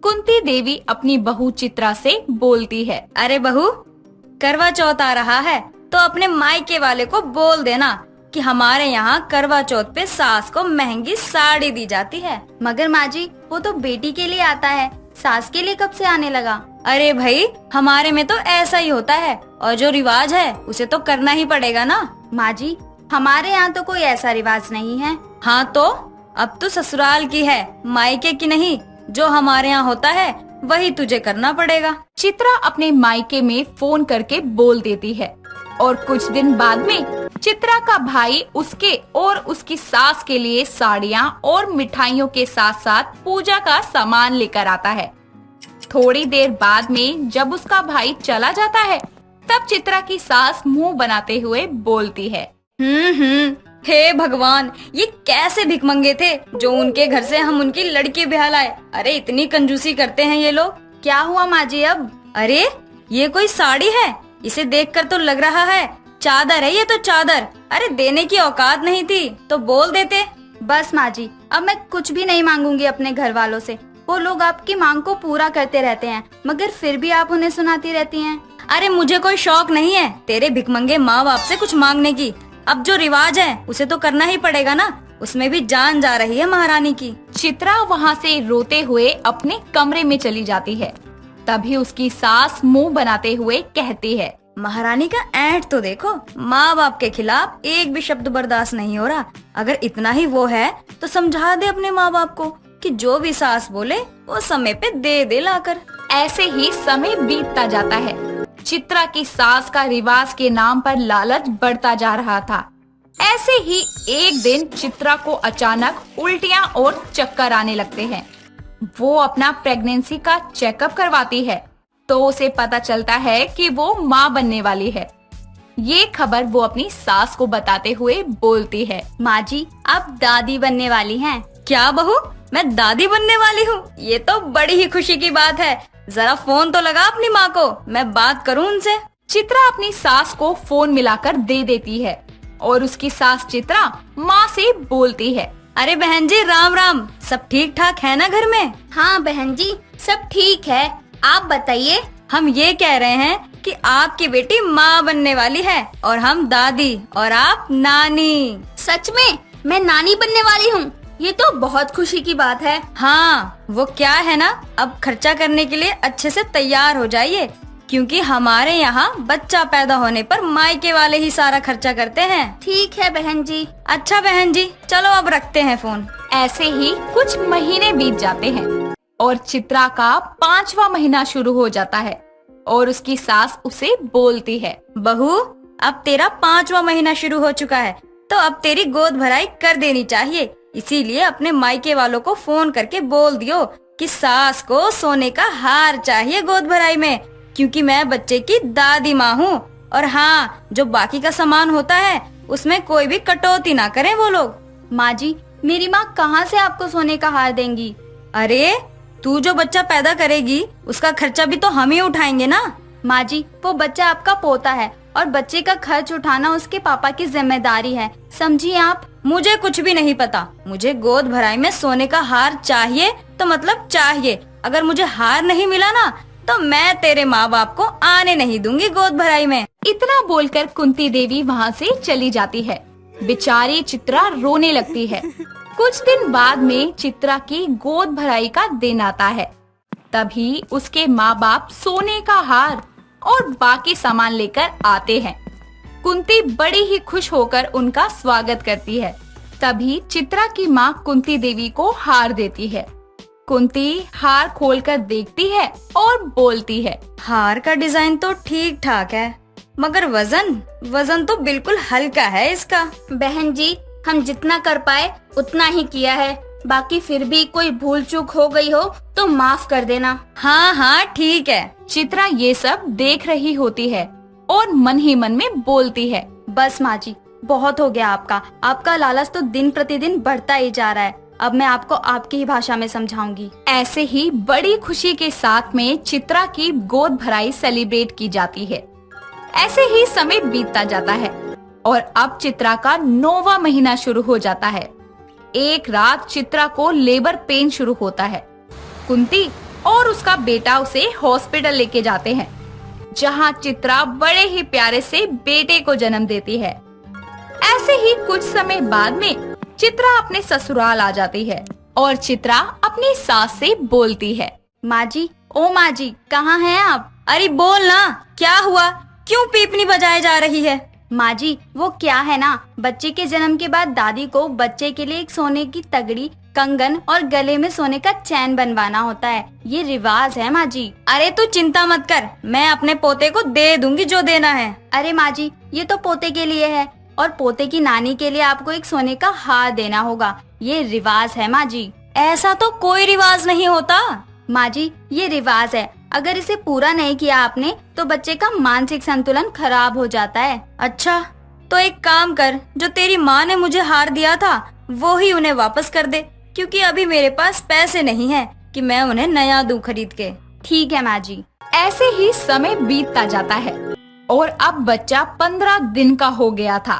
कुंती देवी अपनी बहू चित्रा से बोलती है। अरे बहू, करवा चौथ आ रहा है तो अपने मायके वाले को बोल देना कि हमारे यहाँ करवा चौथ पे सास को महंगी साड़ी दी जाती है। मगर माँ जी, वो तो बेटी के लिए आता है, सास के लिए कब से आने लगा? अरे भाई, हमारे में तो ऐसा ही होता है और जो रिवाज है उसे तो करना ही पड़ेगा ना। माँ जी, हमारे यहाँ तो कोई ऐसा रिवाज नहीं है। हाँ तो अब तो ससुराल की है, मायके की नहीं। जो हमारे यहाँ होता है वही तुझे करना पड़ेगा। चित्रा अपने मायके में फोन करके बोल देती है और कुछ दिन बाद में चित्रा का भाई उसके और उसकी सास के लिए साड़ियाँ और मिठाइयों के साथ साथ पूजा का सामान लेकर आता है। थोड़ी देर बाद में जब उसका भाई चला जाता है तब चित्रा की सास मुंह बनाते हुए बोलती है, हे भगवान, ये कैसे भिखमंगे थे जो उनके घर से हम उनकी लड़की ब्याह लाए। अरे इतनी कंजूसी करते हैं ये लोग। क्या हुआ माँ जी अब? अरे ये कोई साड़ी है? इसे देखकर तो लग रहा है चादर है। ये तो चादर। अरे देने की औकात नहीं थी तो बोल देते। बस माँ जी, अब मैं कुछ भी नहीं मांगूंगी अपने घर वालों से। वो लोग आपकी मांग को पूरा करते रहते हैं, मगर फिर भी आप उन्हें सुनाती रहती हैं। अरे मुझे कोई शौक नहीं है तेरे भिखमंगे माँ बाप से कुछ मांगने की। अब जो रिवाज है उसे तो करना ही पड़ेगा ना, उसमें भी जान जा रही है महारानी की। चित्रा वहाँ से रोते हुए अपने कमरे में चली जाती है। तभी उसकी सास मुंह बनाते हुए कहती है, महारानी का ऐंठ तो देखो, माँ बाप के खिलाफ एक भी शब्द बर्दाश्त नहीं हो रहा। अगर इतना ही वो है तो समझा दे अपने माँ बाप को कि जो भी सास बोले वो समय पे दे दे लाकर। ऐसे ही समय बीतता जाता है। चित्रा की सास का रिवाज के नाम पर लालच बढ़ता जा रहा था। ऐसे ही एक दिन चित्रा को अचानक उल्टियां और चक्कर आने लगते हैं। वो अपना प्रेगनेंसी का चेकअप करवाती है तो उसे पता चलता है कि वो माँ बनने वाली है। ये खबर वो अपनी सास को बताते हुए बोलती है, माँ जी, आप दादी बनने वाली हैं। क्या बहू, मैं दादी बनने वाली हूँ? ये तो बड़ी ही खुशी की बात है। जरा फोन तो लगा अपनी माँ को, मैं बात करूँ उनसे। चित्रा अपनी सास को फोन मिलाकर दे देती है और उसकी सास चित्रा माँ से बोलती है, अरे बहन जी, राम राम। सब ठीक ठाक है ना घर में? हाँ बहन जी, सब ठीक है। आप बताइए। हम ये कह रहे हैं कि आपकी बेटी माँ बनने वाली है और हम दादी और आप नानी। सच में मैं नानी बनने वाली हूँ? ये तो बहुत खुशी की बात है। हाँ, वो क्या है ना, अब खर्चा करने के लिए अच्छे से तैयार हो जाइए, क्योंकि हमारे यहाँ बच्चा पैदा होने पर मायके वाले ही सारा खर्चा करते हैं। ठीक है बहन जी। अच्छा बहन जी, चलो अब रखते हैं फोन। ऐसे ही कुछ महीने बीत जाते हैं और चित्रा का 5वां महीना शुरू हो जाता है और उसकी सास उसे बोलती है, बहू, अब तेरा 5वां महीना शुरू हो चुका है तो अब तेरी गोद भराई कर देनी चाहिए। इसीलिए अपने मायके वालों को फोन करके बोल दियो कि सास को सोने का हार चाहिए गोद भराई में, क्योंकि मैं बच्चे की दादी माँ हूँ। और हाँ, जो बाकी का सामान होता है उसमें कोई भी कटौती ना करें वो लोग। माँ जी, मेरी माँ कहाँ से आपको सोने का हार देंगी? अरे तू जो बच्चा पैदा करेगी उसका खर्चा भी तो हम ही उठाएंगे ना। माँ जी, वो बच्चा आपका पोता है और बच्चे का खर्च उठाना उसके पापा की जिम्मेदारी है, समझिए आप। मुझे कुछ भी नहीं पता। मुझे गोद भराई में सोने का हार चाहिए तो मतलब चाहिए। अगर मुझे हार नहीं मिला ना तो मैं तेरे माँ बाप को आने नहीं दूंगी गोद भराई में। इतना बोलकर कुंती देवी वहाँ से चली जाती है। बेचारी चित्रा रोने लगती है। कुछ दिन बाद में चित्रा की गोद भराई का दिन आता है। तभी उसके माँ बाप सोने का हार और बाकी सामान लेकर आते हैं। कुंती बड़ी ही खुश होकर उनका स्वागत करती है। तभी चित्रा की माँ कुंती देवी को हार देती है। कुंती हार खोलकर देखती है और बोलती है, हार का डिजाइन तो ठीक ठाक है, मगर वजन तो बिल्कुल हल्का है इसका। बहन जी, हम जितना कर पाए उतना ही किया है, बाकी फिर भी कोई भूल चूक हो गई हो तो माफ कर देना। हाँ हाँ ठीक है। चित्रा ये सब देख रही होती है और मन ही मन में बोलती है, बस माँ जी, बहुत हो गया आपका लालच तो दिन प्रतिदिन बढ़ता ही जा रहा है। अब मैं आपको आपकी ही भाषा में समझाऊंगी। ऐसे ही बड़ी खुशी के साथ में चित्रा की गोद भराई सेलिब्रेट की जाती है। ऐसे ही समय बीतता जाता है और अब चित्रा का 9वां महीना शुरू हो जाता है। एक रात चित्रा को लेबर पेन शुरू होता है। कुंती और उसका बेटा उसे हॉस्पिटल लेके जाते हैं, जहां चित्रा बड़े ही प्यारे से बेटे को जन्म देती है। ऐसे ही कुछ समय बाद में चित्रा अपने ससुराल आ जाती है और चित्रा अपनी सास से बोलती है, माँ जी, ओ माँ जी, कहाँ हैं आप? अरे बोल ना, क्या हुआ? क्यों पीपनी बजाए जा रही है? माँ जी, वो क्या है ना, बच्चे के जन्म के बाद दादी को बच्चे के लिए एक सोने की तगड़ी, कंगन और गले में सोने का चैन बनवाना होता है। ये रिवाज है माँ जी। अरे तू चिंता मत कर, मैं अपने पोते को दे दूंगी जो देना है। अरे माँ जी, ये तो पोते के लिए है और पोते की नानी के लिए आपको एक सोने का हार देना होगा। ये रिवाज है माँ जी। ऐसा तो कोई रिवाज नहीं होता। माँ जी, ये रिवाज है। अगर इसे पूरा नहीं किया आपने तो बच्चे का मानसिक संतुलन खराब हो जाता है। अच्छा, तो एक काम कर, जो तेरी माँ ने मुझे हार दिया था वो ही उन्हें वापस कर दे, क्योंकि अभी मेरे पास पैसे नहीं है कि मैं उन्हें नया दूं खरीद के। ठीक है माँ जी। ऐसे ही समय बीतता जाता है और अब बच्चा 15 दिन का हो गया था।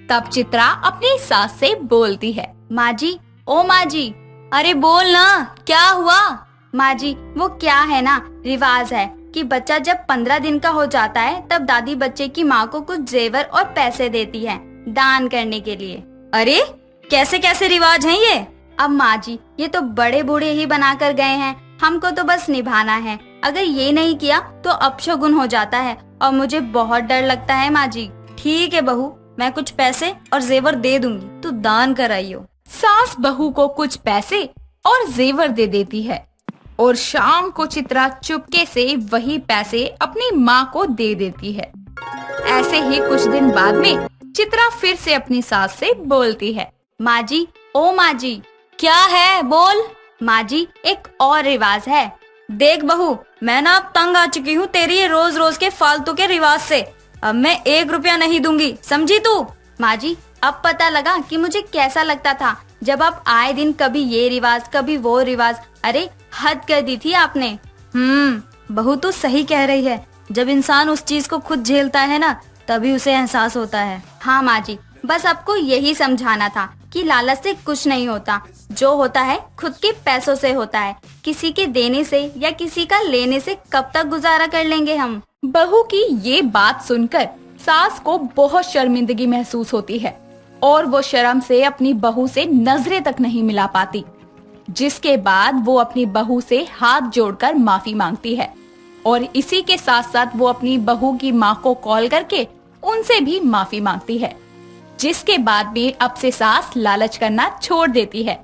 तब चित्रा अपनी सास से बोलती है, माँ जी, ओ माँ जी। अरे बोल ना, क्या हुआ? माँ जी, वो क्या है ना, रिवाज है कि बच्चा जब 15 दिन का हो जाता है तब दादी बच्चे की माँ को कुछ जेवर और पैसे देती है दान करने के लिए। अरे कैसे कैसे रिवाज हैं ये? अब माँ जी, ये तो बड़े बूढ़े ही बना कर गए हैं, हमको तो बस निभाना है। अगर ये नहीं किया तो अपशगुन हो जाता है और मुझे बहुत डर लगता है माँ जी। ठीक है बहू, मैं कुछ पैसे और जेवर दे दूंगी, तू दान कराइयो। सास बहू को कुछ पैसे और जेवर दे देती है और शाम को चित्रा चुपके से वही पैसे अपनी माँ को दे देती है। ऐसे ही कुछ दिन बाद में चित्रा फिर से अपनी सास से बोलती है, माँ जी, ओ माँ जी। क्या है, बोल। माँ जी, एक और रिवाज है। देख बहू, मैं ना अब तंग आ चुकी हूँ तेरी ये रोज रोज के फालतू के रिवाज से। अब मैं 1 रुपया नहीं दूंगी, समझी तू? माँ जी, अब पता लगा कि मुझे कैसा लगता था जब आप आए दिन कभी ये रिवाज कभी वो रिवाज। अरे हद कर दी थी आपने। बहू तू सही कह रही है। जब इंसान उस चीज को खुद झेलता है ना, तभी उसे एहसास होता है। हाँ माँ जी, बस आपको यही समझाना था कि लालच से कुछ नहीं होता। जो होता है खुद के पैसों से होता है। किसी के देने से या किसी का लेने से कब तक गुजारा कर लेंगे हम। बहू की ये बात सुनकर सास को बहुत शर्मिंदगी महसूस होती है और वो शर्म से अपनी बहू से नजरें तक नहीं मिला पाती, जिसके बाद वो अपनी बहू से हाथ जोड़कर माफी मांगती है और इसी के साथ साथ वो अपनी बहू की माँ को कॉल करके उनसे भी माफी मांगती है, जिसके बाद में अब से सास लालच करना छोड़ देती है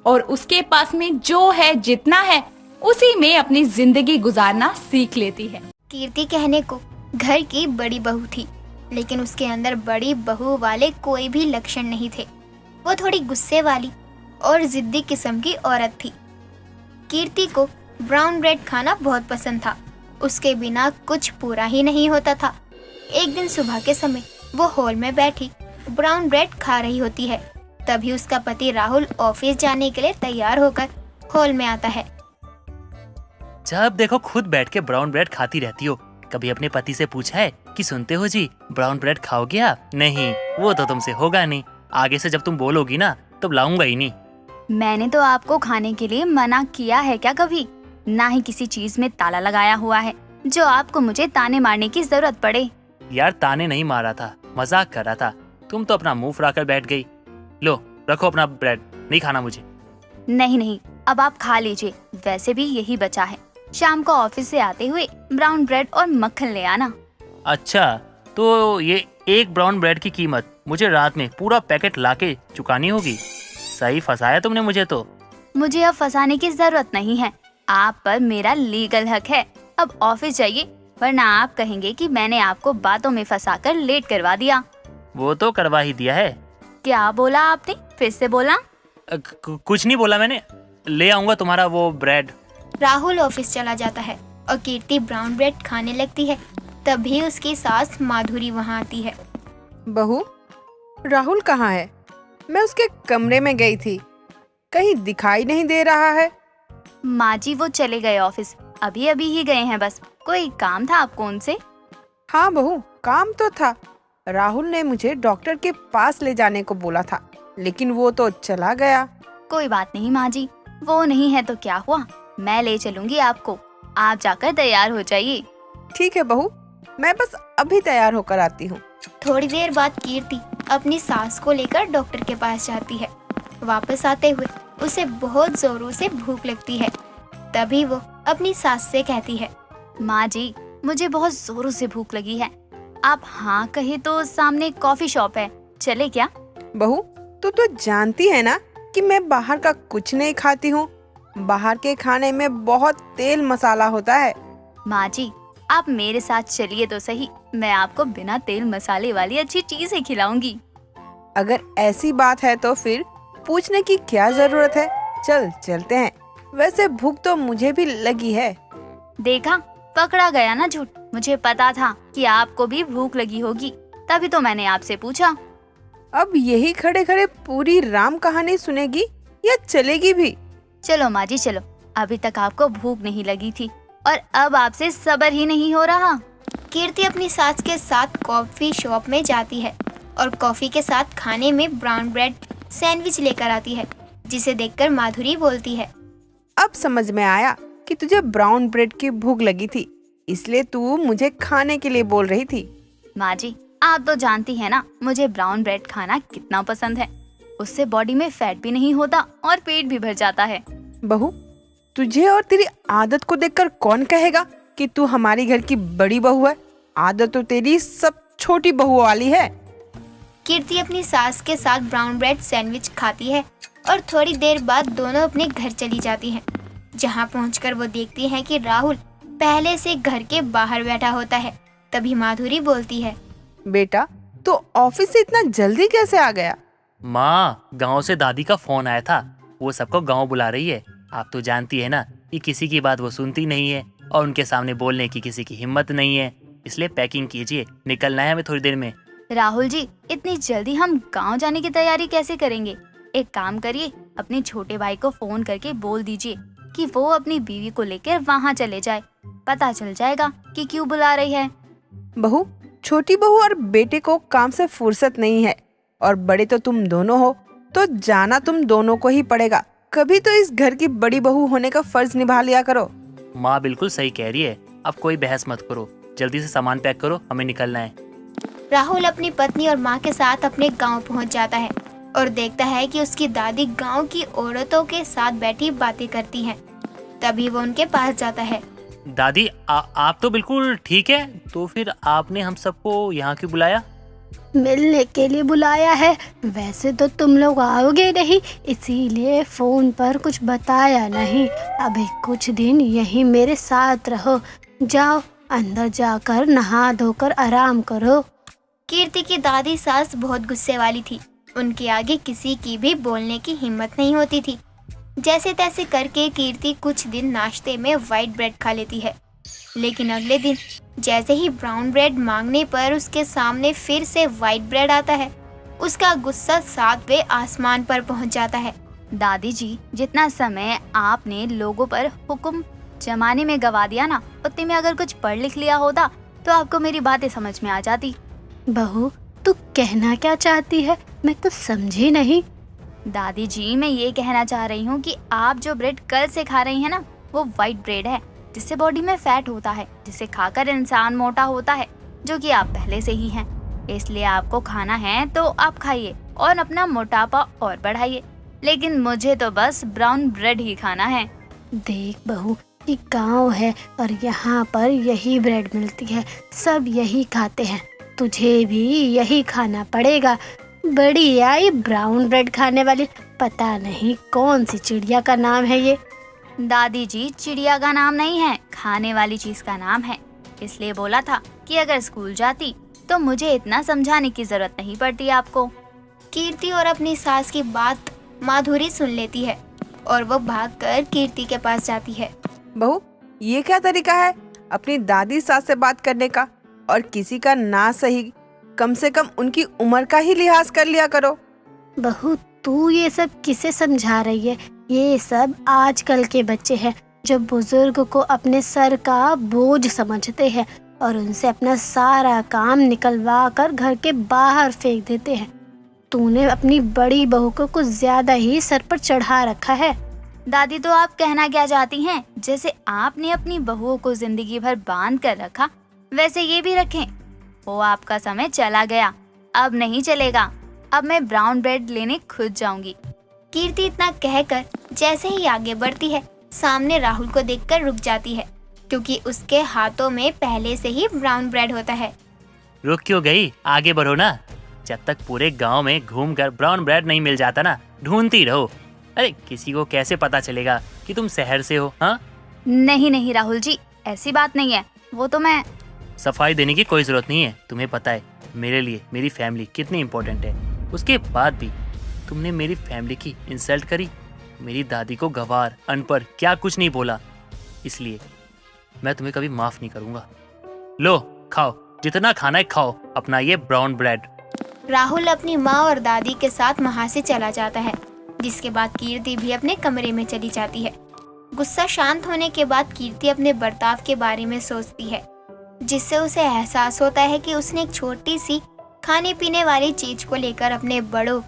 और उसके पास में जो है जितना है उसी में अपनी जिंदगी गुजारना सीख लेती है। कीर्ति कहने को घर की बड़ी बहू थी, लेकिन उसके अंदर बड़ी बहू वाले कोई भी लक्षण नहीं थे। वो थोड़ी गुस्से वाली और जिद्दी किस्म की औरत थी। कीर्ति को ब्राउन ब्रेड खाना बहुत पसंद था। उसके बिना कुछ पूरा ही नहीं होता था। एक दिन सुबह के समय वो हॉल में बैठी ब्राउन ब्रेड खा रही होती है। तभी उसका पति राहुल ऑफिस जाने के लिए तैयार होकर हॉल में आता है। जब देखो खुद बैठ के ब्राउन ब्रेड खाती रहती हो। कभी अपने पति से पूछा है कि सुनते हो जी, ब्राउन ब्रेड खाओगे आप? नहीं, वो तो तुमसे होगा नहीं। आगे से जब तुम बोलोगी ना तब लाऊंगा ही नहीं। मैंने तो आपको खाने के लिए मना किया है क्या कभी? ना ही किसी चीज में ताला लगाया हुआ है जो आपको मुझे ताने मारने की जरूरत पड़े। यार ताने नहीं मारा था, मजाक कर रहा था। तुम तो अपना मुंह फुलाकर बैठ गई। लो रखो अपना ब्रेड, नहीं खाना मुझे। नहीं नहीं, अब आप खा लीजिए, वैसे भी यही बचा है। शाम को ऑफिस से आते हुए ब्राउन ब्रेड और मक्खन ले आना। अच्छा, तो ये एक ब्राउन ब्रेड की कीमत मुझे रात में पूरा पैकेट लाके चुकानी होगी। सही फंसाया तुमने मुझे तो। मुझे अब फंसाने की जरूरत नहीं है। आप पर मेरा लीगल हक है। अब ऑफिस जाइए, वरना आप कहेंगे कि मैंने आपको बातों में फंसाकर लेट करवा दिया। वो तो करवा ही दिया है। क्या बोला आपने? फिर से बोला। कुछ नहीं बोला मैंने। ले आऊंगा तुम्हारा वो ब्रेड। राहुल ऑफिस चला जाता है और कीर्ति ब्राउन ब्रेड खाने लगती है। तभी उसकी सास माधुरी वहाँ आती है। बहू, राहुल कहाँ है? मैं उसके कमरे में गई थी, कहीं दिखाई नहीं दे रहा है। माँ जी, वो चले गए ऑफिस, अभी अभी ही गए हैं बस। कोई काम था आपको उनसे? हाँ बहू, काम तो था। राहुल ने मुझे डॉक्टर के पास ले जाने को बोला था, लेकिन वो तो चला गया। कोई बात नहीं माँ जी, वो नहीं है तो क्या हुआ, मैं ले चलूंगी आपको, आप जाकर तैयार हो जाइए। ठीक है बहू, मैं बस अभी तैयार होकर आती हूँ। थोड़ी देर बाद कीर्ति अपनी सास को लेकर डॉक्टर के पास जाती है। वापस आते हुए उसे बहुत जोरों से भूख लगती है। तभी वो अपनी सास से कहती है, माँ जी, मुझे बहुत जोरों से भूख लगी है। आप हाँ कहे तो सामने कॉफी शॉप है, चले क्या? बहू, तू तो जानती है ना कि मैं बाहर का कुछ नहीं खाती हूँ। बाहर के खाने में बहुत तेल मसाला होता है। माँ जी, आप मेरे साथ चलिए तो सही, मैं आपको बिना तेल मसाले वाली अच्छी चीजें खिलाऊंगी। अगर ऐसी बात है तो फिर पूछने की क्या जरूरत है। चल चलते हैं। वैसे भूख तो मुझे भी लगी है। देखा, पकड़ा गया ना झूठ। मुझे पता था कि आपको भी भूख लगी होगी, तभी तो मैंने आपसे पूछा। अब यही खड़े खड़े पूरी राम कहानी सुनेगी या चलेगी भी? चलो माँ जी चलो, अभी तक आपको भूख नहीं लगी थी और अब आपसे सब्र ही नहीं हो रहा। कीर्ति अपनी सास के साथ कॉफी शॉप में जाती है और कॉफी के साथ खाने में ब्राउन ब्रेड सैंडविच लेकर आती है, जिसे देखकर माधुरी बोलती है, अब समझ में आया कि तुझे ब्राउन ब्रेड की भूख लगी थी, इसलिए तू मुझे खाने के लिए बोल रही थी। माँ जी, आप तो जानती है ना मुझे ब्राउन ब्रेड खाना कितना पसंद है। उससे बॉडी में फैट भी नहीं होता और पेट भी भर जाता है। बहू, तुझे और तेरी आदत को देखकर कौन कहेगा कि तू हमारी घर की बड़ी बहू है? आदत तो तेरी सब छोटी बहू वाली है। कीर्ति अपनी सास के साथ ब्राउन ब्रेड सैंडविच खाती है और थोड़ी देर बाद दोनों अपने घर चली जाती हैं। जहां पहुंचकर वो देखती हैं कि राहुल पहले से घर के बाहर बैठा होता है। तभी माधुरी बोलती है, बेटा, तो ऑफिस से इतना जल्दी कैसे आ गया? माँ, गांव से दादी का फोन आया था, वो सबको गांव बुला रही है। आप तो जानती है ना कि किसी की बात वो सुनती नहीं है और उनके सामने बोलने की किसी की हिम्मत नहीं है। इसलिए पैकिंग कीजिए, निकलना है हमें थोड़ी देर में। राहुल जी, इतनी जल्दी हम गांव जाने की तैयारी कैसे करेंगे? एक काम करिए, अपने छोटे भाई को फोन करके बोल दीजिए कि वो अपनी बीवी को लेकर वहाँ चले जाए। पता चल जाएगा कि क्यों बुला रही है। बहू, छोटी बहू और बेटे को काम से फुर्सत नहीं है और बड़े तो तुम दोनों हो, तो जाना तुम दोनों को ही पड़ेगा। कभी तो इस घर की बड़ी बहू होने का फर्ज निभा लिया करो। माँ बिल्कुल सही कह रही है, अब कोई बहस मत करो, जल्दी से सामान पैक करो, हमें निकलना है। राहुल अपनी पत्नी और माँ के साथ अपने गांव पहुंच जाता है और देखता है कि उसकी दादी गांव की औरतों के साथ बैठी बातें करती हैं। तभी वो उनके पास जाता है। दादी, आप तो बिल्कुल ठीक है, तो फिर आपने हम सबको यहाँ क्यों बुलाया? मिलने के लिए बुलाया है। वैसे तो तुम लोग आओगे नहीं, इसीलिए फोन पर कुछ बताया नहीं। अभी कुछ दिन यहीं मेरे साथ रहो। जाओ, अंदर जाकर नहा धोकर आराम करो। कीर्ति की दादी सास बहुत गुस्से वाली थी। उनके आगे किसी की भी बोलने की हिम्मत नहीं होती थी। जैसे तैसे करके कीर्ति कुछ दिन नाश्ते में वाइट ब्रेड खा लेती है, लेकिन अगले दिन जैसे ही ब्राउन ब्रेड मांगने पर उसके सामने फिर से वाइट ब्रेड आता है, उसका गुस्सा 7वें आसमान पर पहुंच जाता है। दादी जी, जितना समय आपने लोगों पर हुक्म जमाने में गवा दिया ना, उतने में अगर कुछ पढ़ लिख लिया होता तो आपको मेरी बातें समझ में आ जाती। बहू, तू कहना क्या चाहती है? मैं कुछ समझी नहीं। दादी जी, मैं ये कहना चाह रही हूँ कि आप जो ब्रेड कल से खा रही हैं ना, वो वाइट ब्रेड है, जिससे बॉडी में फैट होता है, जिसे खाकर इंसान मोटा होता है, जो कि आप पहले से ही हैं। इसलिए आपको खाना है तो आप खाइए और अपना मोटापा और बढ़ाइए, लेकिन मुझे तो बस ब्राउन ब्रेड ही खाना है। देख बहू, ये गांव है और यहाँ पर यही ब्रेड मिलती है, सब यही खाते हैं, तुझे भी यही खाना पड़ेगा। बड़ी आई ब्राउन ब्रेड खाने वाली, पता नहीं कौन सी चिड़िया का नाम है ये। दादी जी, चिड़िया का नाम नहीं है, खाने वाली चीज का नाम है। इसलिए बोला था कि अगर स्कूल जाती तो मुझे इतना समझाने की जरूरत नहीं पड़ती आपको। कीर्ति और अपनी सास की बात माधुरी सुन लेती है और वो भागकर कीर्ति के पास जाती है। बहू, ये क्या तरीका है अपनी दादी सास से बात करने का? और किसी का ना सही, कम से कम उनकी उम्र का ही लिहाज कर लिया करो। बहू, तू ये सब किसे समझा रही है? ये सब आजकल के बच्चे हैं जो बुजुर्ग को अपने सर का बोझ समझते हैं और उनसे अपना सारा काम निकलवा कर घर के बाहर फेंक देते हैं। तूने अपनी बड़ी बहू को कुछ ज्यादा ही सर पर चढ़ा रखा है। दादी तो आप कहना क्या चाहती हैं? जैसे आपने अपनी बहुओं को जिंदगी भर बांध कर रखा, वैसे ये भी रखें। वो आपका समय चला गया, अब नहीं चलेगा। अब मैं ब्राउन ब्रेड लेने खुद जाऊंगी। कीर्ति इतना कहकर जैसे ही आगे बढ़ती है, सामने राहुल को देखकर रुक जाती है, क्योंकि उसके हाथों में पहले से ही ब्राउन ब्रेड होता है। रुक क्यों गई, आगे बढ़ो ना। जब तक पूरे गांव में घूमकर ब्राउन ब्रेड नहीं मिल जाता ना, ढूंढती रहो। अरे किसी को कैसे पता चलेगा कि तुम शहर से हो? हाँ, नहीं नहीं राहुल जी, ऐसी बात नहीं है। वो तो मैं सफाई देने की कोई जरूरत नहीं है। तुम्हें पता है मेरे लिए मेरी फैमिली कितनी इम्पोर्टेंट है। उसके बाद भी तुमने मेरी फैमिली की इंसल्ट करी, मेरी दादी को गवार, अनपढ़, क्या कुछ नहीं बोला। इसलिए मैं तुम्हें कभी माफ नहीं करूंगा। लो खाओ, जितना खाना है खाओ अपना ये ब्राउन ब्रेड। राहुल अपनी माँ और दादी के साथ वहाँ से चला जाता है, जिसके बाद कीर्ति भी अपने कमरे में चली जाती है। गुस्सा शांत होने के बाद कीर्ति अपने बर्ताव के बारे में सोचती है, जिससे उसे एहसास होता है कि उसने एक छोटी सी खाने पीने वाली चीज को लेकर अपने बड़ों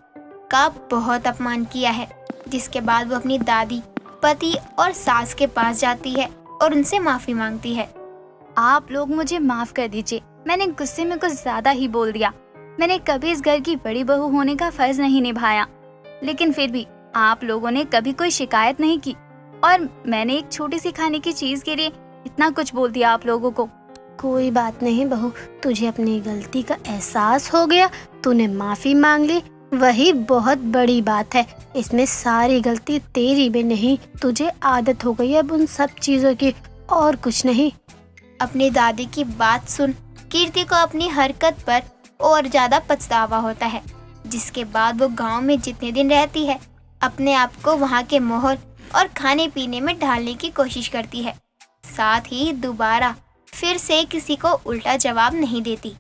का बहुत अपमान किया है। जिसके बाद वो अपनी दादी, पति और सास के पास जाती है और उनसे माफी मांगती है। आप लोग मुझे माफ कर दीजिए, मैंने गुस्से में कुछ ज्यादा ही बोल दिया। मैंने कभी इस घर की बड़ी बहू होने का फर्ज नहीं निभाया, लेकिन फिर भी आप लोगों ने कभी कोई शिकायत नहीं की और मैंने एक छोटी सी खाने की चीज के लिए इतना कुछ बोल दिया आप लोगों को। कोई बात नहीं बहू, तुझे अपनी गलती का एहसास हो गया, तूने माफी मांग ली, वही बहुत बड़ी बात है। इसमें सारी गलती तेरी भी नहीं, तुझे आदत हो गई है अब उन सब चीजों की, और कुछ नहीं। अपनी दादी की बात सुन कीर्ति को अपनी हरकत पर और ज्यादा पछतावा होता है, जिसके बाद वो गांव में जितने दिन रहती है अपने आप को वहां के माहौल और खाने पीने में ढालने की कोशिश करती है। साथ ही दोबारा फिर से किसी को उल्टा जवाब नहीं देती।